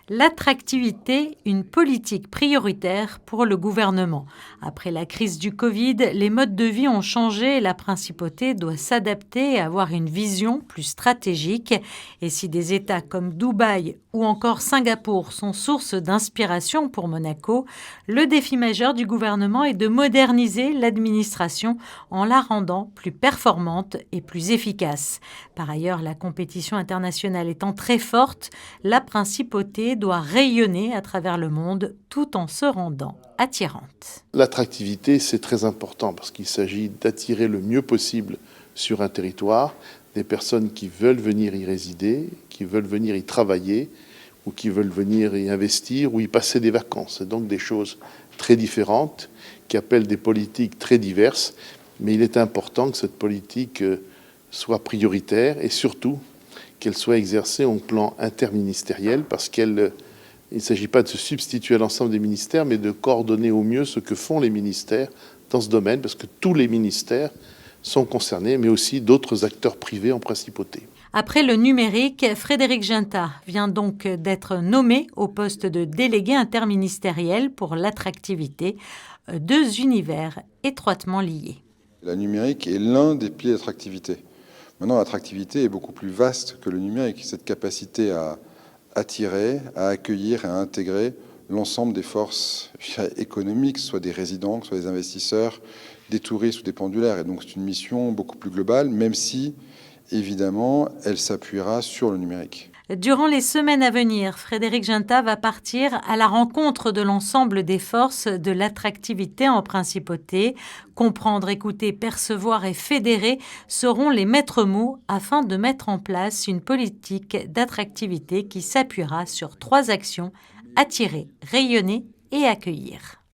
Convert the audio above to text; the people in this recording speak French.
L'attractivité, une politique prioritaire pour le gouvernement. Après la crise du Covid, les modes de vie ont changé et la principauté doit s'adapter et avoir une vision plus stratégique. Et si des États comme Dubaï ou encore Singapour sont source d'inspiration pour Monaco, le défi majeur du gouvernement est de moderniser l'administration en la rendant plus performante et plus efficace. Par ailleurs, la compétition internationale étant très forte, la principauté doit rayonner à travers le monde tout en se rendant attirante. L'attractivité, c'est très important parce qu'il s'agit d'attirer le mieux possible sur un territoire des personnes qui veulent venir y résider, qui veulent venir y travailler ou qui veulent venir y investir ou y passer des vacances. C'est donc des choses très différentes qui appellent des politiques très diverses, mais il est important que cette politique soit prioritaire et surtout qu'elle soit exercée au plan interministériel parce qu'il ne s'agit pas de se substituer à l'ensemble des ministères, mais de coordonner au mieux ce que font les ministères dans ce domaine, parce que tous les ministères sont concernés, mais aussi d'autres acteurs privés en principauté. Après le numérique, Frédéric Ginta vient donc d'être nommé au poste de délégué interministériel pour l'attractivité, deux univers étroitement liés. La numérique est l'un des piliers d'attractivité. Maintenant, l'attractivité est beaucoup plus vaste que le numérique. Cette capacité à attirer, à accueillir et à intégrer l'ensemble des forces économiques, soit des résidents, soit des investisseurs, des touristes ou des pendulaires. Et donc c'est une mission beaucoup plus globale, même si, évidemment, elle s'appuiera sur le numérique. Durant les semaines à venir, Frédéric Ginta va partir à la rencontre de l'ensemble des forces de l'attractivité en principauté. Comprendre, écouter, percevoir et fédérer seront les maîtres mots afin de mettre en place une politique d'attractivité qui s'appuiera sur 3 actions: attirer, rayonner et accueillir.